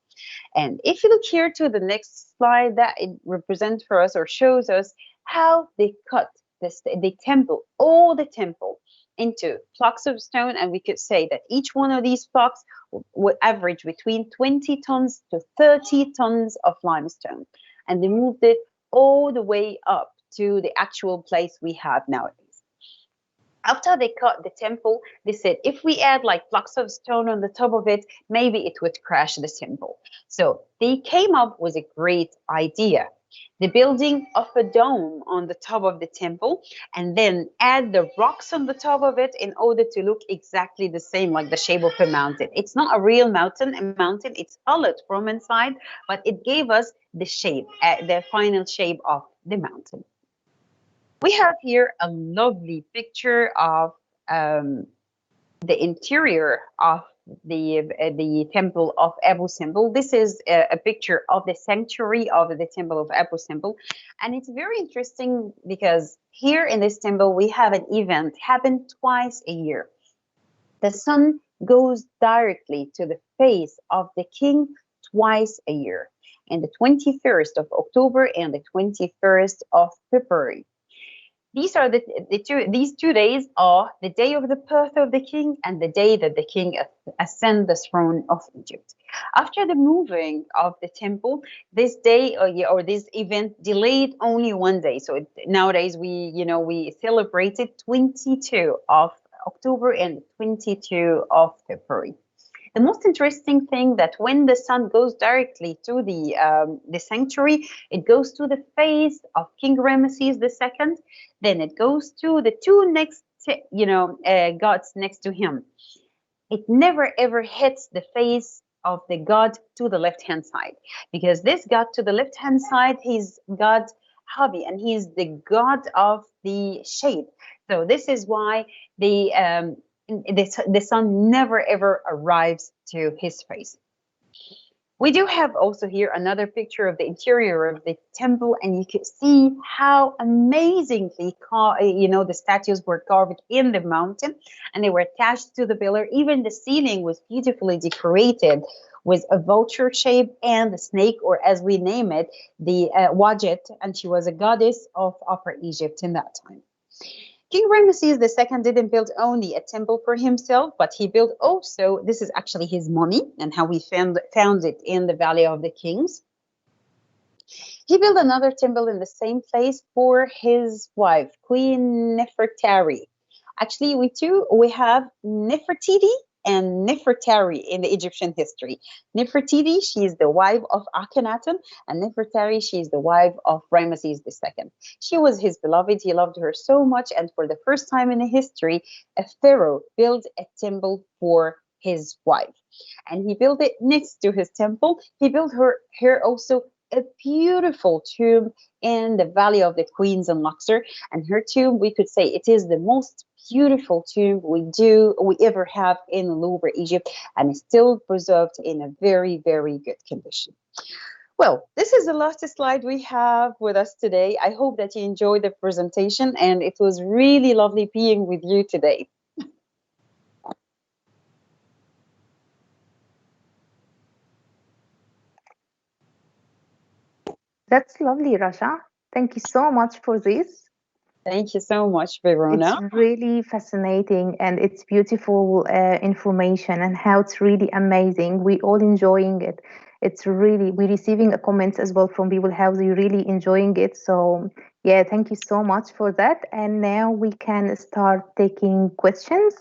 And if you look here to the next slide, that it represents for us, or shows us how they cut the temple, all the temple, into blocks of stone. And we could say that each one of these blocks would average between 20 tons to 30 tons of limestone. And they moved it all the way up to the actual place we have nowadays. After they cut the temple, they said, if we add like blocks of stone on the top of it, maybe it would crash the temple. So they came up with a great idea: the building of a dome on the top of the temple, and then add the rocks on the top of it in order to look exactly the same, like the shape of a mountain. It's not a real mountain. It's solid from inside, but it gave us the shape, the final shape of the mountain. We have here a lovely picture of the interior of the temple of Abu Simbel. This is a picture of the sanctuary of the temple of Abu Simbel, and it's very interesting because here in this temple we have an event happen twice a year. The sun goes directly to the face of the king twice a year, in the 21st of October and the 21st of February. These are these 2 days are the day of the birth of the king and the day that the king ascend the throne of Egypt. After the moving of the temple, this day or this event delayed only 1 day. So nowadays we celebrated 22 of October and 22 of February. The most interesting thing that when the sun goes directly to the sanctuary, it goes to the face of King Ramesses II. Then it goes to the two next, gods next to him. It never ever hits the face of the god to the left hand side, because this god to the left hand side, he's god Habi, and he's the god of the shade. So this is why the sun never ever arrives to his face. We do have also here another picture of the interior of the temple, and you can see how amazingly the statues were carved in the mountain, and they were attached to the pillar. Even the ceiling was beautifully decorated with a vulture shape and the snake, or as we name it, the Wadjet, and she was a goddess of Upper Egypt in that time. King Ramesses II didn't build only a temple for himself, but he built also, this is actually his mummy and how we found it in the Valley of the Kings. He built another temple in the same place for his wife, Queen Nefertari. Actually, we have Nefertiti and Nefertari in the Egyptian history. Nefertiti, she is the wife of Akhenaton, and Nefertari, she is the wife of Ramesses II. She was his beloved. He loved her so much, and for the first time in history, a pharaoh built a temple for his wife, and he built it next to his temple. He built her also a beautiful tomb in the Valley of the Queens in Luxor, and her tomb, we could say it is the most beautiful tomb we ever have in Louvre, Egypt, and is still preserved in a very, very good condition. Well, this is the last slide we have with us today. I hope that you enjoyed the presentation, and it was really lovely being with you today. That's lovely, Rasha. Thank you so much for this. Thank you so much, Verona. It's really fascinating, and it's beautiful information, and how it's really amazing. We all enjoying it. It's really, we're receiving a comments as well from people how they really enjoying it. So yeah, thank you so much for that. And now we can start taking questions.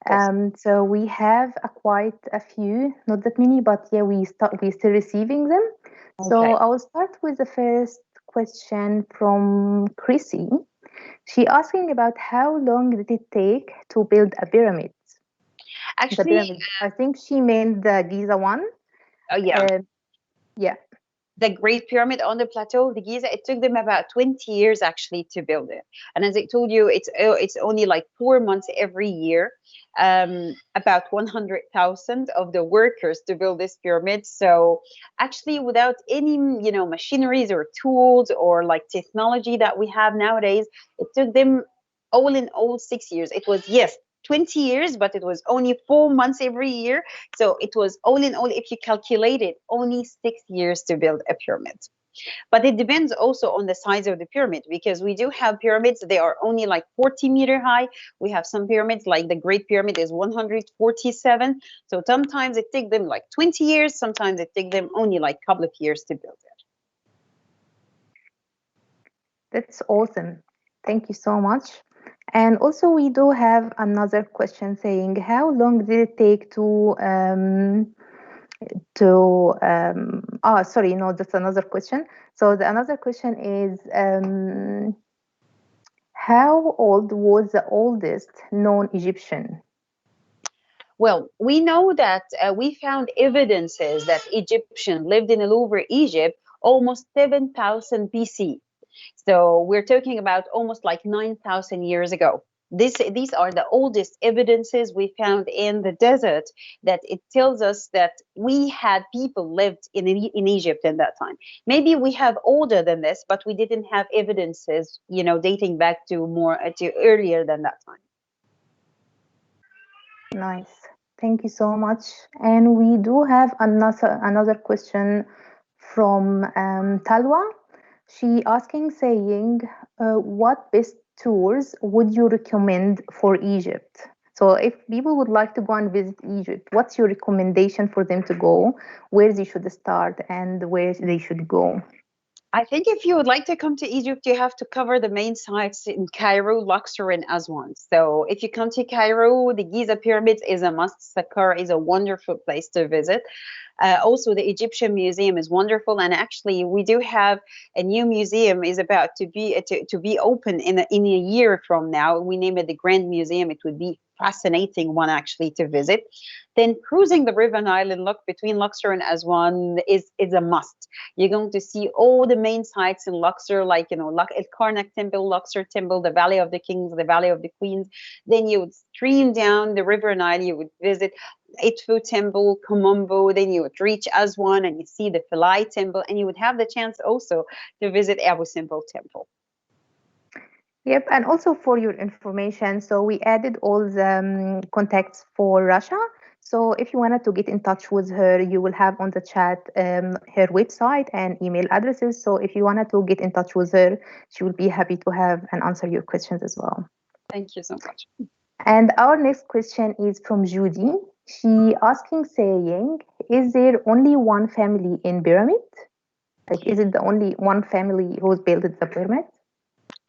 Yes. So we have quite a few, not that many, but yeah, we're still receiving them. So Okay. I will start with the first question from Chrissy. She asking about how long did it take to build a pyramid? The Actually, pyramid. I think she meant the Giza one. yeah. Yeah. The Great Pyramid on the plateau of the Giza, it took them about 20 years actually to build it. And as I told you, it's only like 4 months every year, about 100,000 of the workers to build this pyramid. So actually, without any machineries or tools or like technology that we have nowadays, it took them all in all 6 years. It was, yes, 20 years, but it was only 4 months every year. So it was all in all, if you calculate it, only 6 years to build a pyramid. But it depends also on the size of the pyramid, because we do have pyramids, they are only like 40-meter high. We have some pyramids like the Great Pyramid is 147. So sometimes it takes them like 20 years, sometimes it takes them only like a couple of years to build it. That's awesome. Thank you so much. And also, we do have another question saying, how long did it take sorry, no, that's another question. So the another question is, how old was the oldest known Egyptian? Well, we know that we found evidences that Egyptians lived in Louvre, Egypt, almost 7,000 BC. So we're talking about almost like 9,000 years ago. These are the oldest evidences we found in the desert, that it tells us that we had people lived in Egypt in that time. Maybe we have older than this, but we didn't have evidences, dating back to earlier than that time. Nice. Thank you so much. And we do have another question from Talwa. She asking, saying, what best tours would you recommend for Egypt? So if people would like to go and visit Egypt, what's your recommendation for them to go, where they should start, and where they should go? I think if you would like to come to Egypt, you have to cover the main sites in Cairo, Luxor, and Aswan. So if you come to Cairo, the Giza pyramids is a must. Saqqara is a wonderful place to visit. Also, the Egyptian Museum is wonderful, and actually, we do have a new museum is about to be open in a year from now. We name it the Grand Museum. It would be fascinating one actually to visit. Then cruising the River Nile and look between Luxor and Aswan is a must. You're going to see all the main sites in Luxor, like El Karnak Temple, Luxor Temple, the Valley of the Kings, the Valley of the Queens. Then you would stream down the River Nile. You would visit Itfu Temple, Komombo. Then you would reach Aswan and you see the Philae Temple, and you would have the chance also to visit Abu Simbel Temple. Yep, and also for your information, so we added all the contacts for Russia. So if you wanted to get in touch with her, you will have on the chat her website and email addresses. So if you wanted to get in touch with her, she will be happy to have and answer your questions as well. Thank you so much. And our next question is from Judy. She asking, saying, is there only one family in pyramid? Like, is it the only one family who's built the pyramid?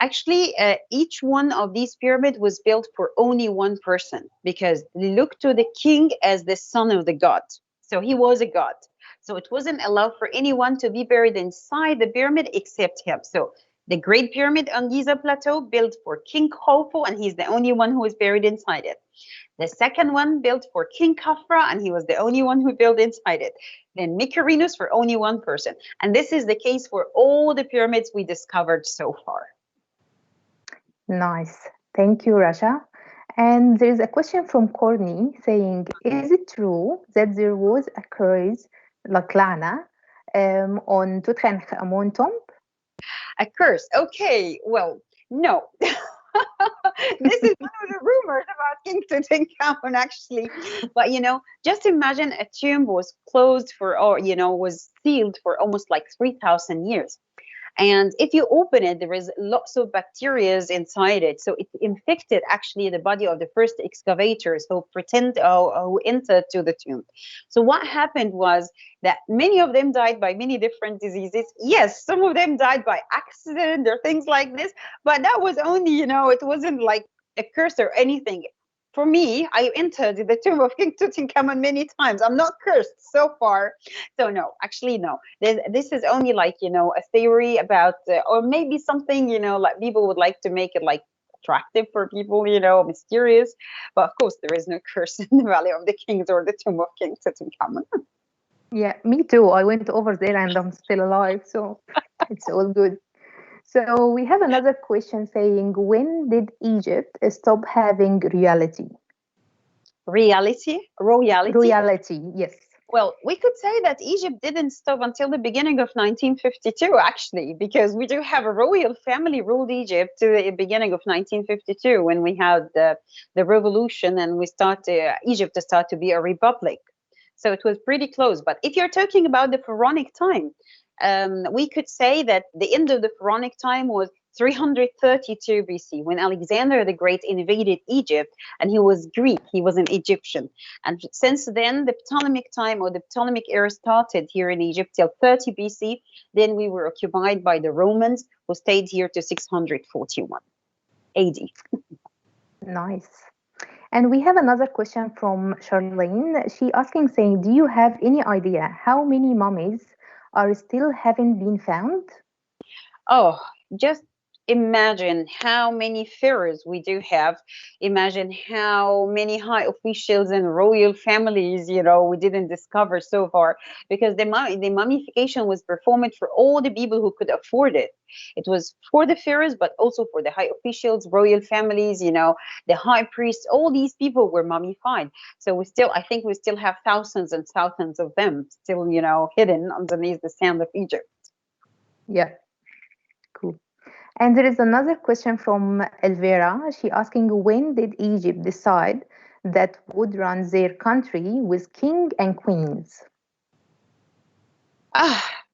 Actually, each one of these pyramids was built for only one person, because they looked to the king as the son of the god. So he was a god. So it wasn't allowed for anyone to be buried inside the pyramid except him. So the Great Pyramid on Giza Plateau built for King Khufu, and he's the only one who is buried inside it. The second one built for King Khafra, and he was the only one who built inside it. Then Mycerinus for only one person. And this is the case for all the pyramids we discovered so far. Nice. Thank you, Rasha. And there's a question from Courtney saying, is it true that there was a curse, like Lana, on Tutankhamun tomb? A curse. Okay, well, no. This is one of the rumors about King Tutankhamun, actually. But just imagine a tomb was closed was sealed for almost like 3,000 years. And if you open it, there is lots of bacteria inside it. So it infected actually the body of the first excavators who entered to the tomb. So what happened was that many of them died by many different diseases. Yes, some of them died by accident or things like this, but that was only, it wasn't like a curse or anything. For me, I entered the tomb of King Tutankhamun many times. I'm not cursed so far. So no, actually no. This is only like, a theory about, or maybe something, like people would like to make it like attractive for people, mysterious. But of course, there is no curse in the Valley of the Kings or the tomb of King Tutankhamun. Yeah, me too. I went over there and I'm still alive. So it's all good. So we have another question saying, when did Egypt stop having reality? Royalty, yes. Well, we could say that Egypt didn't stop until the beginning of 1952, actually, because we do have a royal family ruled Egypt to the beginning of 1952 when we had the revolution and Egypt to start to be a republic. So it was pretty close. But if you're talking about the pharaonic time, we could say that the end of the pharaonic time was 332 BC, when Alexander the Great invaded Egypt, and he was Greek, he was an Egyptian. And since then, the Ptolemaic time or the Ptolemaic era started here in Egypt till 30 BC. Then we were occupied by the Romans, who stayed here to 641 AD. Nice. And we have another question from Charlene. She asking, saying, do you have any idea how many mummies are still haven't been found? Oh, just imagine how many pharaohs we do have. Imagine how many high officials and royal families, we didn't discover so far, because the mummification was performed for all the people who could afford it. It was for the pharaohs, but also for the high officials, royal families, the high priests, all these people were mummified. So I think we still have thousands and thousands of them still, hidden underneath the sand of Egypt. Yeah. Cool. And there is another question from Elvira. She asking, when did Egypt decide that would run their country with king and queens?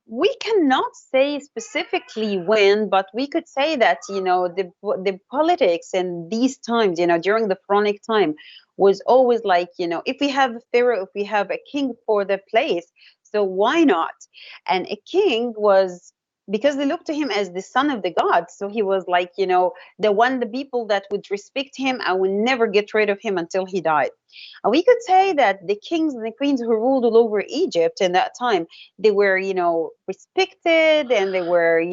We cannot say specifically when, but we could say that, the politics in these times, during the pharaonic time was always like, if we have a pharaoh, if we have a king for the place, so why not? And a king was because they looked to him as the son of the gods. So he was like, the people that would respect him and would never get rid of him until he died. And we could say that the kings and the queens who ruled all over Egypt in that time, they were, respected, and they were,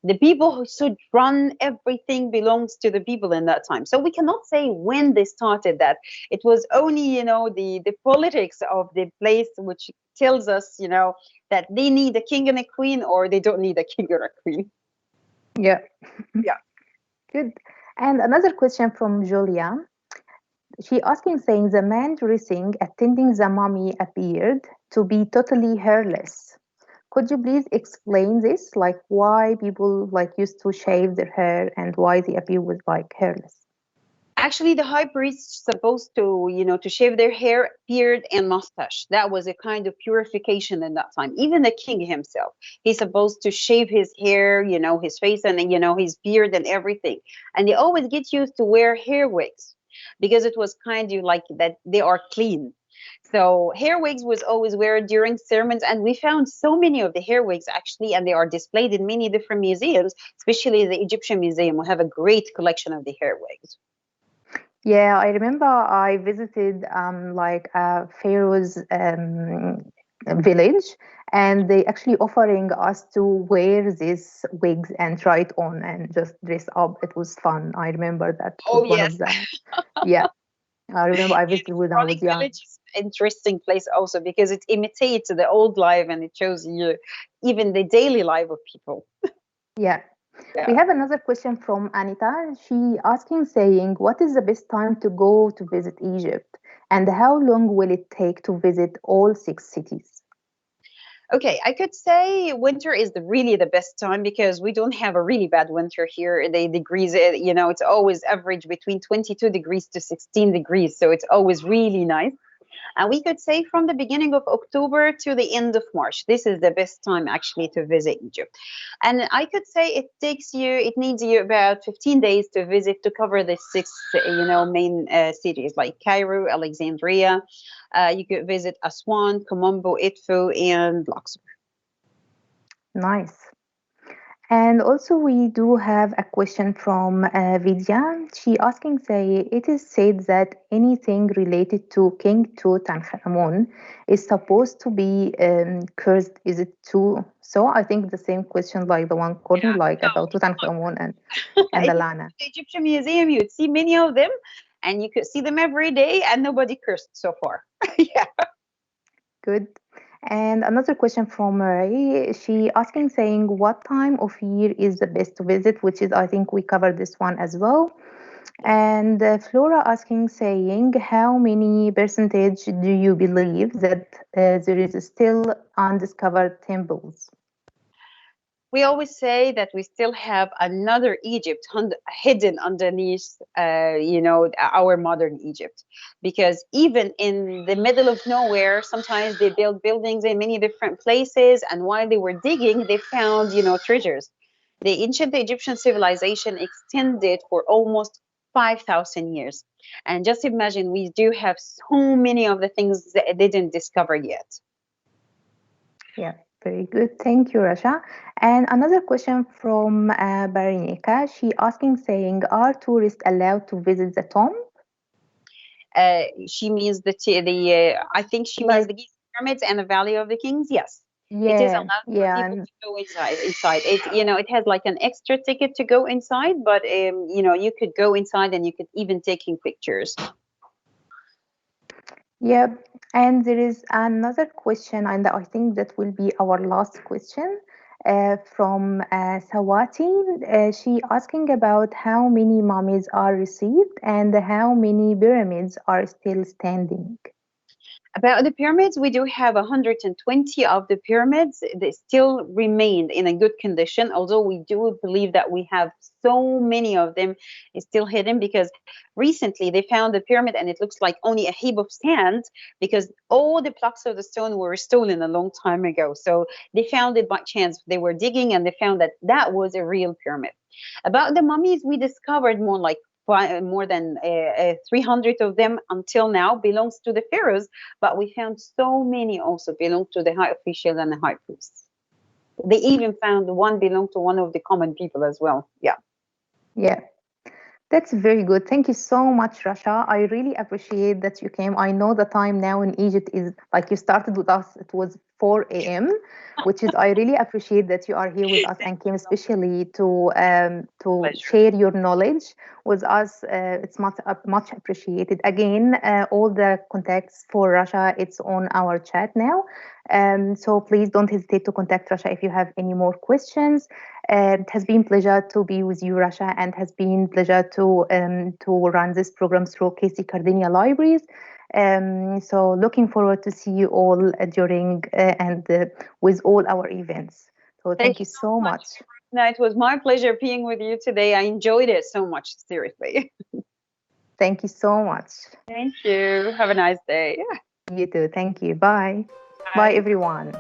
the people who should run everything belongs to the people in that time. So we cannot say when they started that. It was only, the politics of the place which tells us, that they need a king and a queen, or they don't need a king or a queen. Yeah. Yeah. Good. And another question from Julia. She asking, saying the man dressing attending the mummy appeared to be totally hairless. Could you please explain this? Like why people like used to shave their hair and why they appear with like hairless? Actually, the high priest supposed to, to shave their hair, beard, and mustache. That was a kind of purification in that time. Even the king himself, he's supposed to shave his hair, his face, and his beard and everything. And they always get used to wear hair wigs because it was kind of like that they are clean. So hair wigs was always wear during sermons, and we found so many of the hair wigs actually, and they are displayed in many different museums, especially the Egyptian Museum. We have a great collection of the hair wigs. Yeah, I remember I visited like a pharaoh's village, and they actually offering us to wear these wigs and try it on and just dress up. It was fun. I remember that was Oh one yes. of the, yeah. I remember I visited when I was Pharaonic young. village is an interesting place also because it imitates the old life, and it shows you even the daily life of people. Yeah. We Yeah. have another question from Anita. She asking, saying, what is the best time to go to visit Egypt? And how long will it take to visit all 6 cities? Okay, I could say winter is really the best time because we don't have a really bad winter here. The degrees, it's always average between 22 degrees to 16 degrees. So it's always really nice. And we could say from the beginning of October to the end of March. This is the best time actually to visit Egypt. And I could say it needs you about 15 days to visit to cover the six, main cities like Cairo, Alexandria. You could visit Aswan, Komombo, Edfu, and Luxor. Nice. And also, we do have a question from Vidya. She asking, say, it is said that anything related to King Tutankhamun is supposed to be cursed. Is it true? So I think the same question like the one Courtney, like about Tutankhamun and the If you go Lana. to the Egyptian Museum, you'd see many of them, and you could see them every day, and nobody cursed so far. Yeah. Good. And another question from Marie. She asking, saying, what time of year is the best to visit? Which is, I think we covered this one as well. And Flora asking, saying, how many percentage do you believe that there is still undiscovered temples? We always say that we still have another Egypt hidden underneath, our modern Egypt, because even in the middle of nowhere, sometimes they build buildings in many different places, and while they were digging, they found, treasures. The ancient Egyptian civilization extended for almost 5,000 years. And just imagine, we do have so many of the things that they didn't discover yet. Yeah, very good. Thank you, Rasha. And another question from Barinika. She asking, saying, are tourists allowed to visit the tomb? She means I think she means Like, the Giza pyramids and the Valley of the Kings. Yes, it is yeah, allowed for yeah, people and to go inside. It has like an extra ticket to go inside, but you could go inside and you could even taking pictures. yeah. And there is another question, and I think that will be our last question from Sawati. She asking about how many mummies are received and how many pyramids are still standing. About the pyramids, we do have 120 of the pyramids. They still remained in a good condition, although we do believe that we have so many of them is still hidden because recently they found the pyramid and it looks like only a heap of sand because all the blocks of the stone were stolen a long time ago. So they found it by chance. They were digging and they found that that was a real pyramid. About the mummies, we discovered more than 300 of them until now belongs to the pharaohs, but we found so many also belong to the high officials and the high priests. They even found one belonged to one of the common people as well. Yeah. Yeah. That's very good. Thank you so much, Rasha. I really appreciate that you came. I know the time now in Egypt is like you started with us, it was 4 a.m., which is I really appreciate that you are here with us and came especially to Pleasure. share your knowledge with us. It's much appreciated. Again, all the contacts for Rasha, it's on our chat now. So please don't hesitate to contact Rasha if you have any more questions. It has been pleasure to be with you, Rasha, and has been pleasure to run this program through Casey Cardinia Libraries. So looking forward to see you all during and with all our events. So Thank thank you you so so much. much. No, it was my pleasure being with you today. I enjoyed it so much, seriously. Thank you so much. Thank you. Have a nice day. You too. Thank you. Bye. Bye, Bye. everyone.